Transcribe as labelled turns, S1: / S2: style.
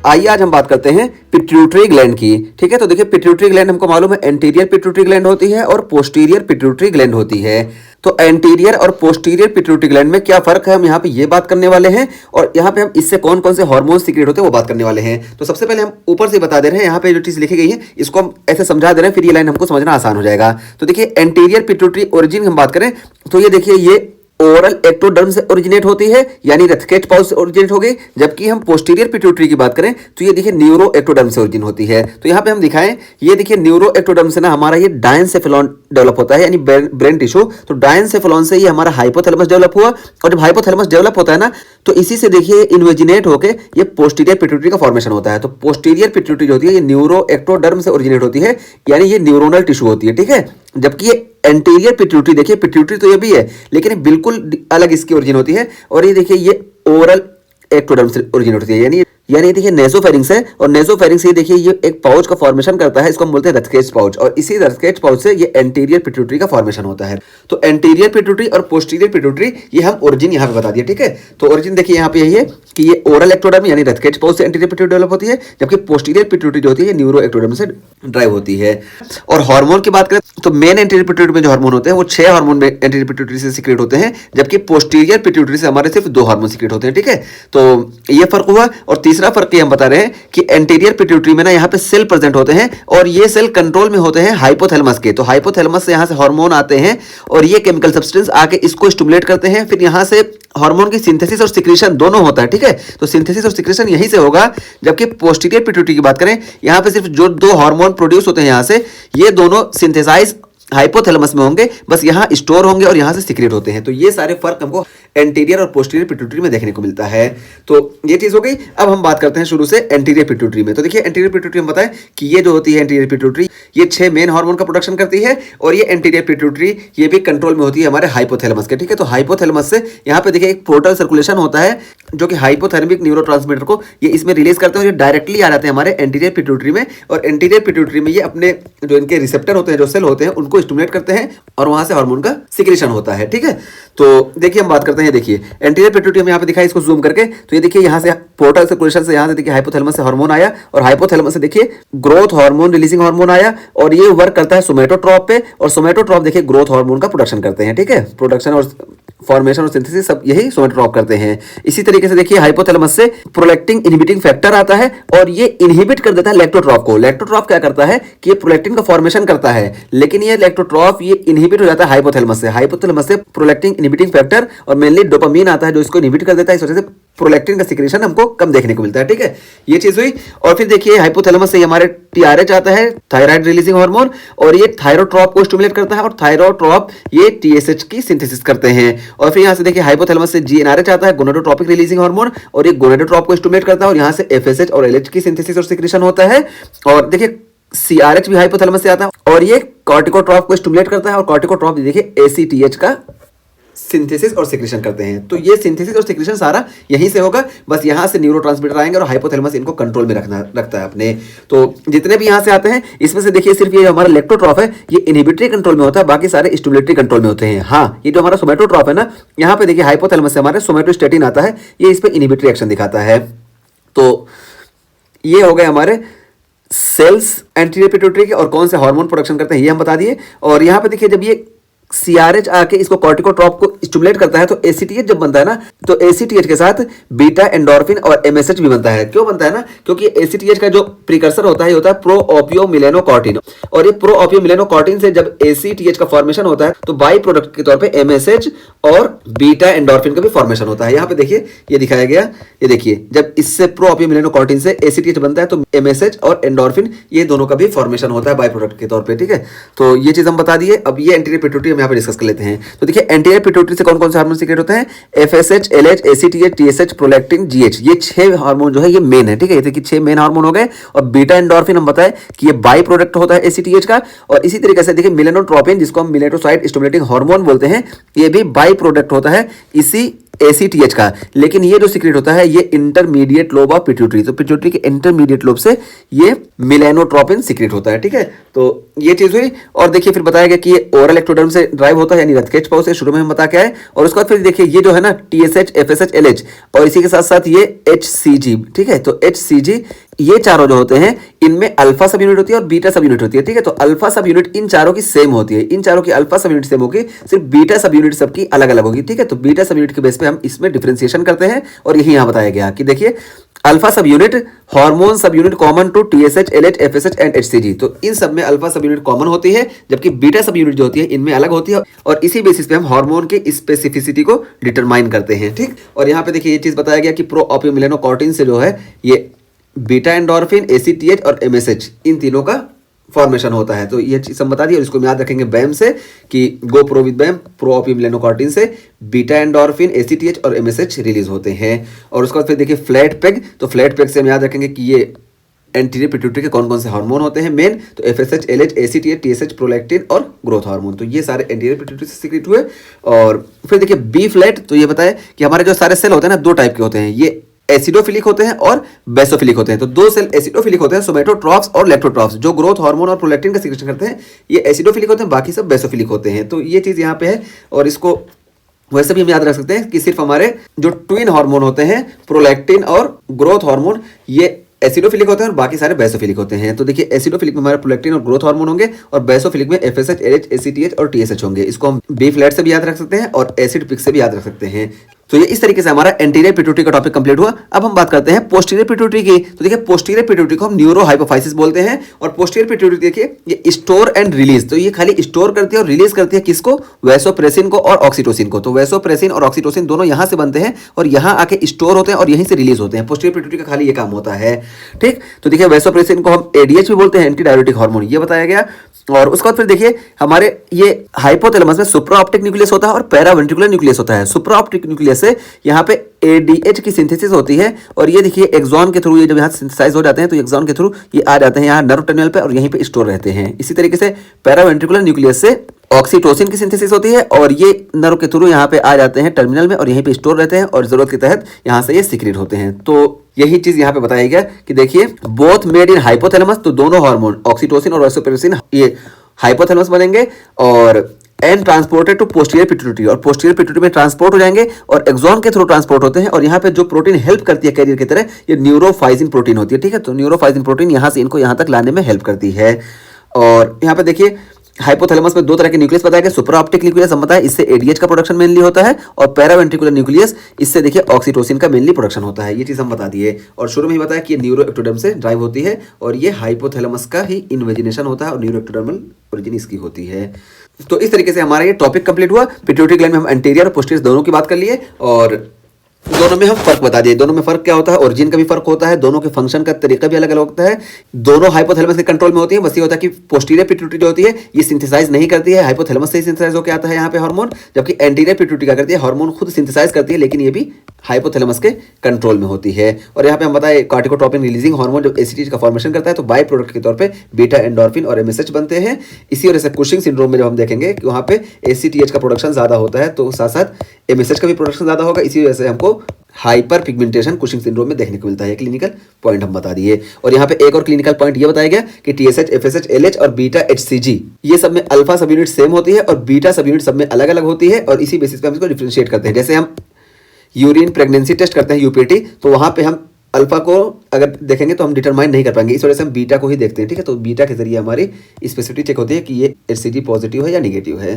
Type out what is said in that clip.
S1: आइए आज हम बात करते हैं पिट्यूटरी ग्लैंड की। ठीक है, तो देखिए पिट्यूटरी ग्लैंड हमको मालूम है एंटीरियर पिट्यूटरी ग्लैंड होती है और पोस्टीरियर पिट्यूटरी ग्लैंड होती है। तो एंटीरियर और पोस्टीरियर पिट्यूटरी ग्लैंड में क्या फर्क है, हम यहाँ पे ये बात करने वाले हैं और यहाँ पे हम इससे कौन कौन से हार्मोन सीक्रेट होते हैं वो बात करने वाले हैं। तो सबसे पहले हम ऊपर से बता दे रहे हैं, यहाँ पे जो चीज लिखी गई है इसको हम ऐसे समझा दे रहे हैं, फिर ये लाइन हमको समझना आसान हो जाएगा। तो देखिए एंटीरियर पिट्यूटरी ओरिजिन हम बात करें तो ये देखिए ये ओरल एक्टोडर्म से ओरिजिनेट होती है, यानी रथकेट पाउच से ओरिजिनेट हो गई। जबकि हम पोस्टीरियर पिट्यूटरी की बात करें तो ये देखिए न्यूरो एक्टोडर्म से ओरिजिन होती है। तो यहाँ पे हम दिखाएं, ये देखिए न्यूरो एक्टोडर्म से ना हमारा ये डायनसेफेलॉन डेवलप होता है, यानी ब्रेन टिश्यू। तो डायनसेफेलॉन से ये हमारा हाइपोथैलेमस डेवलप हुआ और जब हाइपोथैलेमस डेवलप होता है ना तो इसी से देखिए इन्वेजिनेट होकर ये पोस्टीरियर पिट्यूटरी का फॉर्मेशन होता है। तो पोस्टीरियर पिट्यूटरी जो होती है ये न्यूरो एक्टोडर्म से ओरिजिनेट होती है, यानी ये न्यूरोनल टिश्यू होती है। ठीक है, जबकि ये एंटीरियर पिट्यूटरी देखिए पिट्यूटरी तो ये भी है लेकिन बिल्कुल अलग इसकी ओरिजिन होती है। और ये देखिए ये ओरल एक्टोडर्म से ओरिजिन होती है, यानी देखिए नेसोफेरिंक्स है और नेसोफेरिंक्स ये देखिए ये एक पाउच का फॉर्मेशन करता है, इसको हम बोलते हैं रथकेज पाउच। और इसी रथकेज पाउच से ये एंटीरियर पिट्यूटरी का फॉर्मेशन होता है। तो एंटीरियर पिट्यूटरी और पोस्टीरियर पिट्यूटरी ये हम ओरिजिन यहाँ पे बता दिया। ठीक है, तो ओरिजिन देखिए यहाँ पे यही है कि ये ओरल एक्टोडर्म यानी रथकेज पाउच से एंटीरियर पिट्यूटरी डेवलप होती है, जबकि पोस्टीरियर पिट्यूटरी जो होती है ये न्यूरो एक्टोडर्म से ड्राइव होती है। और हार्मोन की बात करें तो मेन एंटीरियर पिट्यूटरी में जो हार्मोन होते हैं वो 6 हार्मोन एंटीरियर पिट्यूटरी से सीक्रेट होते हैं, जबकि पोस्टीरियर पिट्यूटरी से हमारे सिर्फ 2 हार्मोन सीक्रेट होते हैं। ठीक है, तो ये फर्क हुआ। और तीसरा फर्क ये हम बता रहे हैं कि एंटीरियर पिट्यूटरी में ना यहाँ पे सेल प्रेजेंट होते हैं और ये सेल कंट्रोल में होते हैं हाइपोथैलेमस के। तो हाइपोथैलेमस से यहाँ से हार्मोन आते हैं और ये केमिकल सब्सटेंस आके इसको स्टिमुलेट करते हैं, फिर यहाँ से हार्मोन की सिंथेसिस और सिक्रीशन दोनों होता है। ठीक है, तो सिंथेसिस और सिक्रीशन यहीं से होगा। जबकि पोस्टीरियर पिट्यूटरी की बात करें, यहाँ पे सिर्फ जो 2 हार्मोन प्रोड्यूस होते हैं यहाँ से, ये दोनों सिंथेसाइज हाइपोथैलेमस में होंगे, बस यहाँ स्टोर होंगे और यहाँ से सीक्रेट होते हैं। तो ये सारे फर्क हमको एंटीरियर और पोस्टीरियर पिट्यूटरी में देखने को मिलता है। तो ये चीज हो गई। अब हम बात करते हैं शुरू से एंटीरियर पिट्यूटरी में। तो देखिए एंटीरियर पिट्यूटरी हम बताएं कि ये जो होती है एंटीरियर पिट्यूटरी ये 6 मेन हार्मोन का प्रोडक्शन करती है और ये एंटीरियर पिट्यूटरी ये भी कंट्रोल में होती है हमारे हाइपोथैलेमस के। ठीक है, तो हाइपोथैलेमस से यहाँ पे देखिए एक पोर्टल सर्कुलेशन होता है जो कि हाइपोथैलेमिक न्यूरोट्रांसमीटर को ये इसमें रिलीज करते हैं और ये डायरेक्टली आ जाते हैं हमारे एंटीरियर पिट्यूटरी में। और एंटीरियर पिट्यूटरी में ये अपने जो इनके रिसेप्टर होते हैं, जो सेल होते हैं, उनको स्टिमुलेट करते हैं और वहां से हार्मोन का सिक्रेशन होता है। ठीक है, तो देखिए हम बात करते हैं, देखिए एंटीरियर पिट्यूटरी हम यहाँ पे दिखाई इसको जूम करके, तो ये देखिए यहाँ से पोर्टल सर्कुलेशन से यहाँ से देखिए हाइपोथैलेमस से हार्मोन आया और हाइपोथैलेमस से देखिए ग्रोथ हार्मोन रिलीजिंग हार्मोन आया और ये वर्क करता है सोमेटोट्रॉप पे और सोमेटोट्रॉप देखिए ग्रोथ हार्मोन का प्रोडक्शन करते हैं। ठीक है, प्रोडक्शन और फॉर्मेशन और सिंथेसिस सब यही सोमेटोट्रॉप करते हैं। इसी तरीके से देखिए हाइपोथैलेमस से प्रोलैक्टिन इनहिबिटिंग फैक्टर आता है और ये इनहिबिट कर देता है लैक्टोट्रॉप को। लैक्टोट्रॉप क्या करता है कि ये प्रोलैक्टिन का फॉर्मेशन करता है, लेकिन ये लैक्टोट्रॉप ये इनहिबिट हो जाता है हाइपोथैलेमस से। हाइपोथैलेमस से प्रोलैक्टिन इनहिबिटिंग फैक्टर और मेनली डोपामीन आता है जो इसको इनहिबिट कर देता है, इस वजह से प्रोलैक्टिन का सिक्रेशन हमको कम देखने को मिलता है। ठीक है, ये चीज हुई। और फिर देखिए हाइपोथैलेमस से हमारे टीआरएच आता है, थायराइड रिलीजिंग हार्मोन, और ये थायरोट्रॉप को स्टिमुलेट करता है और थायरोट्रॉप ये टीएसएच की सिंथेसिस करते हैं। और फिर यहाँ से देखिए हाइपोथैलेमस से जीएनआरएच आता है, गोनाडोट्रोपिक रिलीजिंग हार्मोन, और ये गोनाडोट्रॉप को स्टिमुलेट करता है और यहाँ से एफएसएच और एलएच की सिंथेसिस और सिक्रेशन होता है। और देखिए सीआरएच भी हाइपोथैलेमस से आता है और ये कॉर्टिकोट्रॉप को स्टिमुलेट करता है और कॉर्टिकोट्रॉप देखिए एसीटीएच का सिंथेसिस और सिक्रेशन करते हैं। तो ये सिंथेसिस और सिक्रेशन सारा यहीं से होगा, बस यहाँ से न्यूरोट्रांसमीटर आएंगे और हाइपोथैलेमस इनको कंट्रोल में रखता है अपने। तो जितने भी यहाँ से आते हैं इसमें से देखिए सिर्फ ये हमारा लैक्टोट्रॉप है ये इनहिबिटरी कंट्रोल में होता है, बाकी सारे स्टिमुलेटरी कंट्रोल में होते हैं। हाँ, ये जो हमारा सोमेटोट्रॉप है ना, यहाँ पे देखिए हाइपोथैलेमस से हमारे सोमेटोस्टेटिन आता है, ये इस पे इनहिबिटरी एक्शन दिखाता है। तो ये हो गए हमारे सेल्स एंटीरियर पिट्यूटरी के और कौन से हार्मोन प्रोडक्शन करते हैं ये हम बता दिए। और यहाँ पे देखिए जब ये सीआरएच आके इसको कॉर्टिकोट्रॉप को स्टिमुलेट करता है तो एसीटीएच जब बनता है ना, तो एसीटीएच के साथ बीटा एंडोर्फिन और एमएसएच भी बनता है। क्यों बनता है ना, क्योंकि एसीटीएच का जो प्रिकर्सर होता है ये होता है प्रोओपियोमिलेनोकॉर्टिन, और ये प्रोओपियोमिलेनोकॉर्टिन से जब एसीटीएच का फॉर्मेशन होता है तो बाई प्रोडक्ट के तौर पे एमएसएच और बीटा एंडोर्फिन का भी फॉर्मेशन होता है। यहाँ पे देखिए ये दिखाया गया, ये देखिए जब इससे प्रोओपियोमिलेनोकॉर्टिन से एसीटीएच बनता है तो एमएसएच और एंडोर्फिन ये दोनों का भी फॉर्मेशन होता है बाई प्रोडक्ट के तौर पे। ठीक है, तो ये चीज हम बता दिए। अब ये एंटीरियर पिट्यूटरी यहाँ पे डिस्कस कर लेते हैं। तो देखिए एंटीरियर पिट्यूटरी से कौन कौन से हार्मोन सीक्रेट होते हैं, FSH, LH, ACTH, TSH, prolactin, GH, ये 6 हार्मोन जो है ये मेन है। ठीक है, ये देखिए 6 मेन हार्मोन हो गए। और बीटा एंडोर्फिन हम बताएं कि ये बाई प्रोडक्ट होता है एसीटीएच का। और इसी तरीके से देखिए मिलेनोट्रोपिन जिसको हम मिलेटोसाइट स्टिमुलेटिंग हार्मोन बोलते हैं, ये भी बाई प्रोडक्ट होता है इसी एसीटीएच का। लेकिन ये जो सीक्रेट होता है ये इंटरमीडिएट लोब ऑफ पिट्यूटरी, तो पिट्यूटरी के इंटरमीडिएट लोब से ये मिलेनोट्रोपिन सीक्रेट होता है। ठीक है, तो ये चीज हुई। और देखिए फिर बताया गया कि ये ओरल एक्टोडर्म से ड्राइव होता है, यानी रक्त के पाव से शुरू में हम बता के आए। और उसके बाद फिर देखिए ये जो है ना TSH, FSH, LH और इसी के साथ साथ ये HCG। ठीक है, तो HCG ये चारों जो होते हैं इनमें अल्फा सब यूनिट होती है और बीटा सब यूनिट होती है। ठीक है, तो अल्फा सब यूनिट इन चारों की सेम होती है, इन चारों की अल्फा सब यूनिट सेम होगी, सिर्फ बीटा सब यूनिट सबकी अलग अलग होगी। ठीक है, तो बीटा सब यूनिट के बेस पे हम इसमें डिफरेंशिएशन करते हैं। और यही यहाँ बताया गया कि देखिए alpha subunit, hormone subunit common to TSH, LH, FSH and HCG। तो इन सब में अल्फा सब यूनिट कॉमन होती है, जबकि बीटा सब यूनिट जो होती है इनमें अलग होती है। और इसी बेसिस पे हम हार्मोन के स्पेसिफिसिटी को डिटरमाइन करते हैं। ठीक, और यहाँ पे देखिए ये चीज बताया गया कि प्रोओपियोमेलेनोकॉर्टिन से जो है ये बीटा एंडोर्फिन, ACTH और MSH इन तीनों का फॉर्मेशन होता है। तो ये चीज हम बता दी और इसको याद रखेंगे बैम से कि गो प्रो विद बैम, प्रोओपियोमेलेनोकॉर्टिन से बीटा एंडोर्फिन, ACTH और MSH रिलीज होते हैं। और उसके बाद फिर देखिए फ्लैट पेग, तो फ्लैट पेग से हम याद रखेंगे कि ये एंटीरियर पिट्यूटरी के कौन कौन से हार्मोन होते हैं मेन, तो FSH, LH, ACTH, TSH, prolactin और ग्रोथ हार्मोन। तो ये सारे एंटीरियर पिट्यूटरी से सीक्रेट हुए। और फिर देखिए बी फ्लैट, तो ये बताया कि हमारे जो सारे सेल होते हैं ना दो टाइप के होते हैं, ये एसिडोफिलिक होते हैं और बेसोफिलिक होते हैं। तो दो सेल एसिडोफिलिक होते हैं, सोमेटोट्रॉफ्स और लेप्टोट्रॉफ्स, जो ग्रोथ हार्मोन और प्रोलैक्टिन का सीक्रेशन करते हैं ये एसिडोफिलिक होते हैं, बाकी सब बेसोफिलिक होते हैं। तो ये चीज यहाँ पे है। और इसको वैसे भी हम याद रख सकते हैं कि सिर्फ हमारे जो ट्विन हार्मोन होते हैं प्रोलैक्टिन और ग्रोथ हार्मोन ये एसिडोफिलिक होते हैं और बाकी सारे बेसोफिलिक होते हैं। तो देखिए एसिडोफिलिक में हमारे प्रोलैक्टिन और ग्रोथ हार्मोन होंगे और बेसोफिलिक में FSH, LH, ACTH और TSH होंगे। इसको हम बी फ्लैट से भी याद रख सकते हैं और एसिड पिक से भी याद रख सकते हैं। तो ये इस तरीके से हमारा एंटीरियर पिट्यूटरी का टॉपिक कंप्लीट हुआ। अब हम बात करते हैं पोस्टीरियर पिट्यूटरी की। तो देखिए पोस्टीरियर पिट्यूटरी को हम न्यूरो हाइपोफाइसिस बोलते हैं। और पोस्टीरियर पिट्यूटरी देखिए ये स्टोर एंड रिलीज, तो ये खाली स्टोर करती है और रिलीज करती है किसको, वैसोप्रेसिन को और ऑक्सीटोसिन को। तो वैसोप्रेसिन और ऑक्सीटोसिन दोनों यहां से बनते हैं और यहां आके स्टोर होते हैं और यहीं से रिलीज होते हैं। पोस्टीरियर पिट्यूटरी का खाली ये काम होता है। ठीक, तो देखिए वैसोप्रेसिन को हम ADH भी बोलते हैं, एंटी डायरेटिक हार्मोन, ये बताया गया। और उसके बाद फिर देखिए हमारे ये हाइपोथैलेमस में सुप्राऑप्टिक न्यूक्लियस होता है और पैरावेंट्रिकुलर न्यूक्लियस होता है। सुप्राऑप्टिक न्यूक्लियस से यहाँ पे ADH की सिंथेसिस होती है और ये देखिए एक्सॉन के थ्रू ये जब यहाँ सिंथेसाइज हो जाते हैं तो एक्सॉन के थ्रू ये आ जाते हैं यहाँ नर्व टर्मिनल पे और यहीं पे स्टोर रहते हैं। इसी तरीके से पैरावेंट्रिकुलर न्यूक्लियस से ऑक्सीटोसिन की सिंथेसिस होती है और ये नर्व के थ्रू यहाँ पे आ जाते हैं टर्मिनल में और यहीं पे स्टोर रहते हैं और जरूरत के तहत यहाँ से ये सीक्रेट होते हैं। तो यही चीज यहाँ पे बताया गया कि देखिए बोथ मेड इन हाइपोथैलेमस, तो दोनों हार्मोन ऑक्सीटोसिन और वैसोप्रेसिन ये हाइपोथैलेमस बनेंगे और and transported to posterior pituitary, और पोस्टीरियर पिट्यूटरी में ट्रांसपोर्ट हो जाएंगे और एक्सॉन के थ्रू ट्रांसपोर्ट होते हैं। और यहाँ पे जो प्रोटीन हेल्प करती है कैरियर की तरह ये न्यूरोफाइजिन प्रोटीन होती है। ठीक है, तो न्यूरोफाइजिन प्रोटीन यहाँ से इनको यहाँ तक लाने में हेल्प करती है। और यहाँ पे देखिए हाइपोथैलेमस में दो तरह के न्यूक्लियस बताया गया, सुपराऑप्टिक न्यूक्लियस हम बताया इससे ADH का प्रोडक्शन मेनली होता है और पैरावेंट्रिकुलर न्यूक्लियस इससे देखिए ऑक्सीटोसिन का मेनली प्रोडक्शन होता है। ये चीज हम बता दिए और शुरू में ही बताया कि ये न्यूरो एक्टोडर्म से ड्राइव होती है और ये हाइपोथैलेमस का ही इन्वेजिनेशन होता है और न्यूरो एक्टोडर्मल ओरिजिन इसकी होती है। तो इस तरीके से हमारा ये टॉपिक कंप्लीट हुआ। पिट्यूटरी ग्लैंड में हम एंटीरियर और पोस्टीरियर दोनों की बात कर लिए और दोनों में हम फर्क बता दिए। दोनों में फर्क क्या होता है, ओरिजिन का भी फर्क होता है, दोनों के फंक्शन का तरीका भी अलग अलग होता है। दोनों हाइपोथैलेमस के कंट्रोल में होती है। बस ये होता है कि पोस्टीरियर पिट्यूटरी जो होती है ये सिंथेसाइज नहीं करती है, हाइपोथैलेमस से ही सिंथेसाइज होकर आता है यहाँ पे हार्मोन, जबकि एंटीरियर पिट्यूटरी क्या करती है, हार्मोन खुद सिंथेसाइज करती है लेकिन ये भी हाइपोथैलेमस के कंट्रोल में होती है। और यहाँ पे हम बताए कार्टिकोट्रोपिन रिलीजिंग हार्मोन जब ACTH का फॉर्मेशन करता है तो बाय प्रोडक्ट के तौर पे बीटा एंडोर्फिन और MSH बनते हैं। इसी वजह से कुशिंग सिंड्रोम में जब हम देखेंगे कि वहाँ पे ACTH का प्रोडक्शन ज्यादा होता है तो साथ साथ MSH का भी प्रोडक्शन ज्यादा होगा। इसी वजह से हमको हाइपर पिगमेंटेशन कुशिंग सिंड्रोम में देखने को मिलता है। क्लिनिकल पॉइंट हम बता दिए। और यहाँ पे एक और क्लिनिकल पॉइंट ये बताया गया कि TSH, FSH, LH और बीटा HCG ये सब में अल्फा सब यूनिट सेम होती है और बीटा सब यूनिट सब में अलग अलग होती है और इसी बेसिस पे हम इसको डिफरेंशिएट करते हैं। जैसे हम यूरिन प्रेगनेंसी टेस्ट करते हैं UPT, तो वहां पे हम अल्फा को अगर देखेंगे तो हम डिटरमाइन नहीं कर पाएंगे, इस वजह से हम बीटा को ही देखते हैं। ठीक है, तो बीटा के जरिए हमारी स्पेसिफिसिटी चेक होती है कि ये HCG पॉजिटिव है या निगेटिव है।